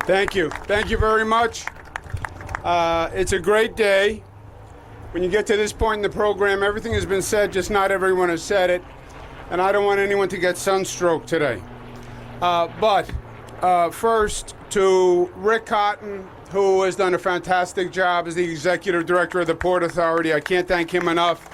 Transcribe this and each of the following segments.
Thank you. Thank you very much. It's a great day. When you get to this point in the program, everything has been said, just not everyone has said it. And I don't want anyone to get sunstroke today. But first, to Rick Cotton, who has done a fantastic job as the Executive Director of the Port Authority. I can't thank him enough.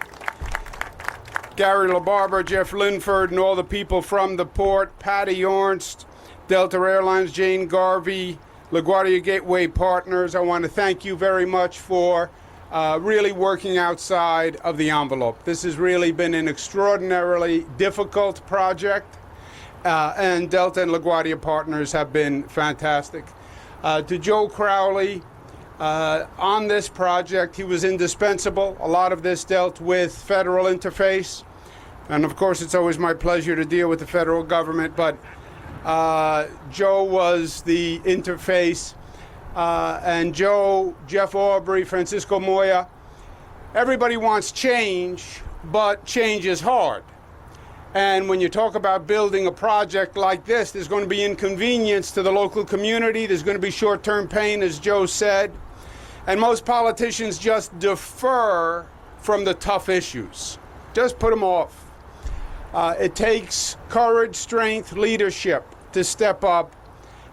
Gary LaBarber, Jeff Linford, and all the people from the port, Patty Ornst, Delta Airlines, Jane Garvey, LaGuardia Gateway Partners. I want to thank you very much for really working outside of the envelope. This has really been an extraordinarily difficult project, and Delta and LaGuardia Partners have been fantastic. To Joe Crowley, on this project, he was indispensable. A lot of this dealt with federal interface, and of course it's always my pleasure to deal with the federal government, but Joe was the interface, and Joe, Jeff Aubrey, Francisco Moya, everybody wants change, but change is hard. And when you talk about building a project like this, there's going to be inconvenience to the local community. There's going to be short-term pain, as Joe said. And most politicians just defer from the tough issues. Just put them off. It takes courage, strength, leadership to step up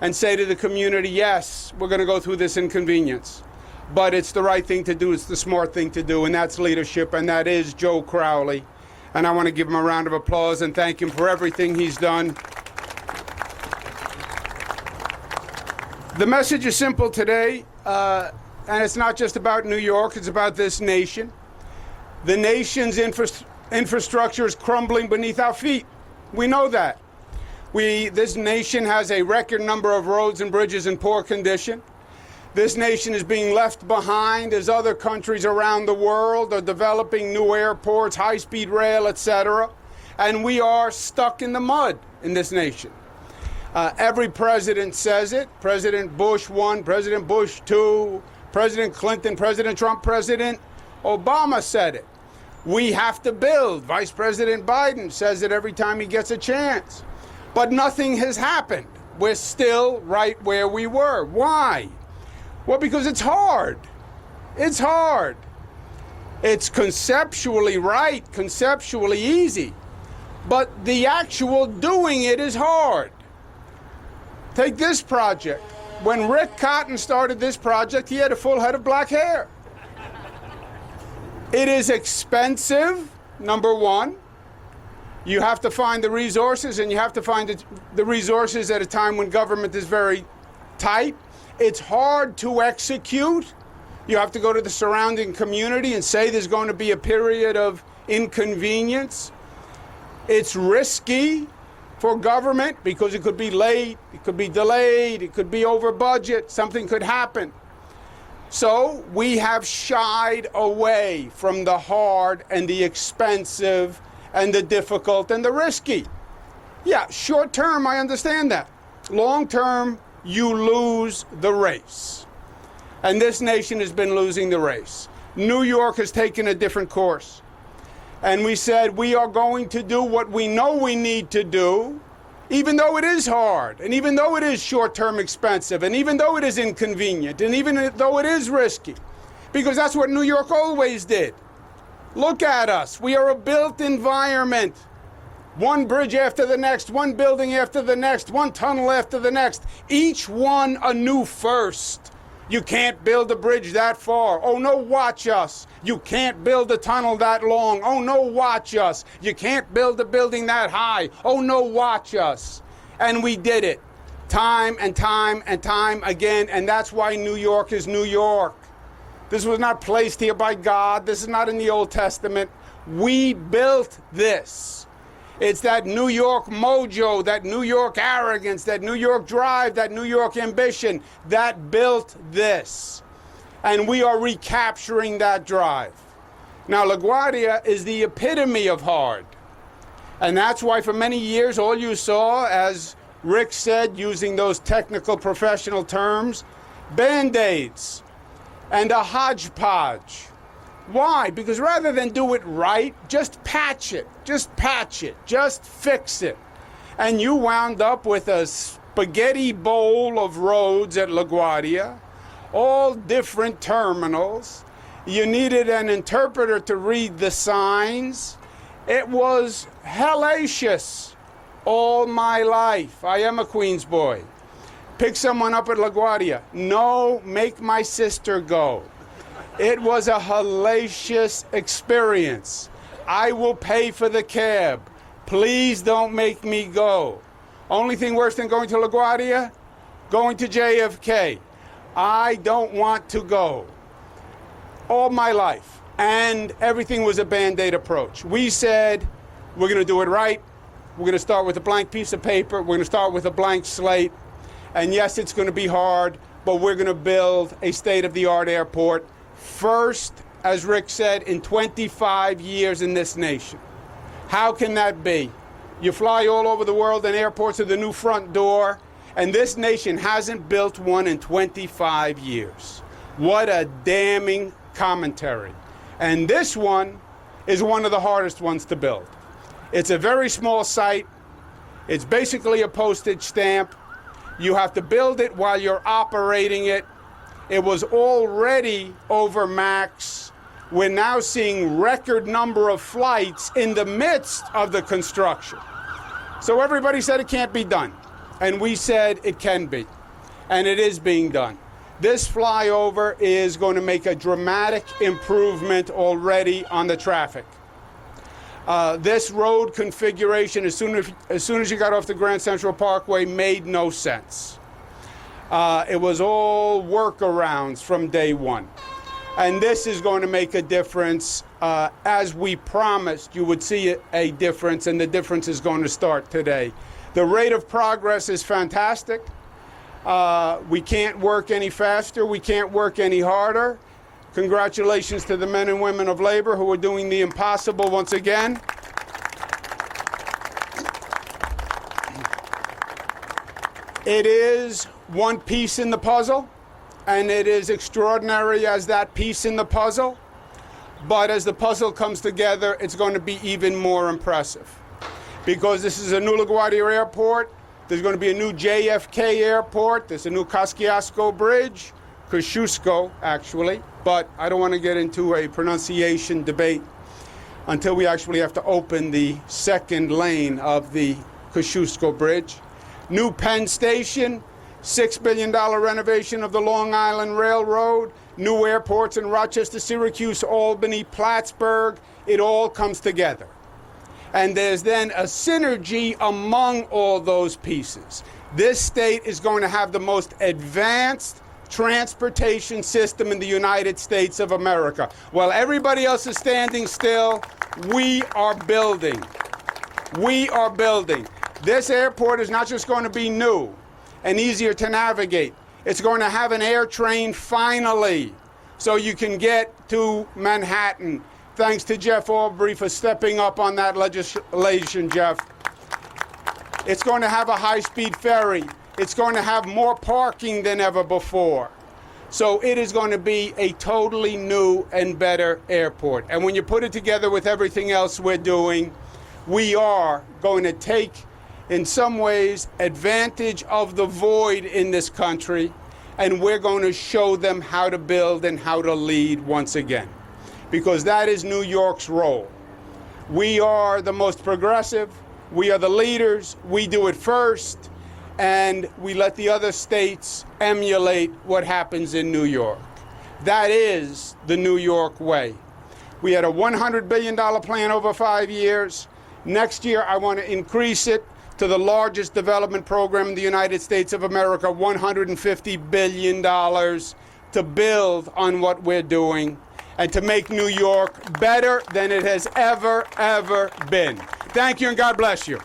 and say to the community, yes, we're going to go through this inconvenience. But it's the right thing to do. It's the smart thing to do. And that's leadership. And that is Joe Crowley. And I want to give him a round of applause and thank him for everything he's done. The message is simple today, and it's not just about New York, it's about this nation. The nation's infrastructure is crumbling beneath our feet. We know that. This nation has a record number of roads and bridges in poor condition. This nation is being left behind as other countries around the world are developing new airports, high-speed rail, etc. And we are stuck in the mud in this nation. Every president says it. President Bush 1, President Bush 2, President Clinton, President Trump, President Obama said it. We have to build. Vice President Biden says it every time he gets a chance. But nothing has happened. We're still right where we were. Why? Well, because it's hard. It's hard. It's conceptually right, conceptually easy. But the actual doing it is hard. Take this project. When Rick Cotton started this project, he had a full head of black hair. It is expensive, number one. You have to find the resources, and you have to find the resources at a time when government is very tight. It's hard to execute. You have to go to the surrounding community and say there's going to be a period of inconvenience. It's risky for government because it could be late, it could be delayed, it could be over budget, something could happen. So we have shied away from the hard and the expensive and the difficult and the risky. Yeah, short term, I understand that. Long term, you lose the race. And this nation has been losing the race. New York has taken a different course. And we said we are going to do what we know we need to do, even though it is hard, and even though it is short-term expensive, and even though it is inconvenient, and even though it is risky, because that's what New York always did. Look at us. We are a built environment. One bridge after the next, one building after the next, one tunnel after the next, each one a new first. You can't build a bridge that far. Oh no, watch us. You can't build a tunnel that long. Oh no, watch us. You can't build a building that high. Oh no, watch us. And we did it time and time and time again, and that's why New York is New York. This was not placed here by God. This is not in the Old Testament. We built this. It's that New York mojo, that New York arrogance, that New York drive, that New York ambition that built this. And we are recapturing that drive. Now, LaGuardia is the epitome of hard. And that's why for many years, all you saw, as Rick said, using those technical professional terms, Band-Aids and a hodgepodge. Why? Because rather than do it right, just patch it, just fix it. And you wound up with a spaghetti bowl of roads at LaGuardia, all different terminals. You needed an interpreter to read the signs. It was hellacious all my life. I am a Queens boy. Pick someone up at LaGuardia. No, make my sister go. It was a hellacious experience. I will pay for the cab. Please don't make me go. Only thing worse than going to LaGuardia? Going to JFK. I don't want to go. All my life. And everything was a Band-Aid approach. We said, we're going to do it right. We're going to start with a blank piece of paper. We're going to start with a blank slate. And yes, it's going to be hard, but we're going to build a state-of-the-art airport. First, as Rick said, in 25 years in this nation. How can that be? You fly all over the world and airports are the new front door, and this nation hasn't built one in 25 years. What a damning commentary. And this one is one of the hardest ones to build. It's a very small site. It's basically a postage stamp. You have to build it while you're operating it. It was already over max. We're now seeing record number of flights in the midst of the construction. So everybody said it can't be done. And we said it can be. And it is being done. This flyover is going to make a dramatic improvement already on the traffic. This road configuration, as soon as you got off the Grand Central Parkway, made no sense. It was all workarounds from day one. And this is going to make a difference. As we promised, you would see a difference, and the difference is going to start today. The rate of progress is fantastic. We can't work any faster. We can't work any harder. Congratulations to the men and women of labor who are doing the impossible once again. It is one piece in the puzzle, and it is extraordinary as that piece in the puzzle. But as the puzzle comes together, it's going to be even more impressive. Because this is a new LaGuardia airport. There's going to be a new JFK airport. There's a new Kosciuszko Bridge. Kosciuszko, actually. But I don't want to get into a pronunciation debate until we actually have to open the second lane of the Kosciuszko Bridge. New Penn Station, $6 billion renovation of the Long Island Railroad, new airports in Rochester, Syracuse, Albany, Plattsburgh. It all comes together. And there's then a synergy among all those pieces. This state is going to have the most advanced transportation system in the United States of America. While everybody else is standing still, we are building. We are building. This airport is not just going to be new and easier to navigate. It's going to have an air train finally, so you can get to Manhattan. Thanks to Jeff Aubrey for stepping up on that legislation, Jeff. It's going to have a high-speed ferry. It's going to have more parking than ever before. So it is going to be a totally new and better airport. And when you put it together with everything else we're doing, we are going to take, in some ways, advantage of the void in this country, and we're going to show them how to build and how to lead once again. Because that is New York's role. We are the most progressive, we are the leaders, we do it first, and we let the other states emulate what happens in New York. That is the New York way. We had a $100 billion plan over 5 years. Next year, I want to increase it to the largest development program in the United States of America, $150 billion, to build on what we're doing and to make New York better than it has ever been. Thank you, and God bless you.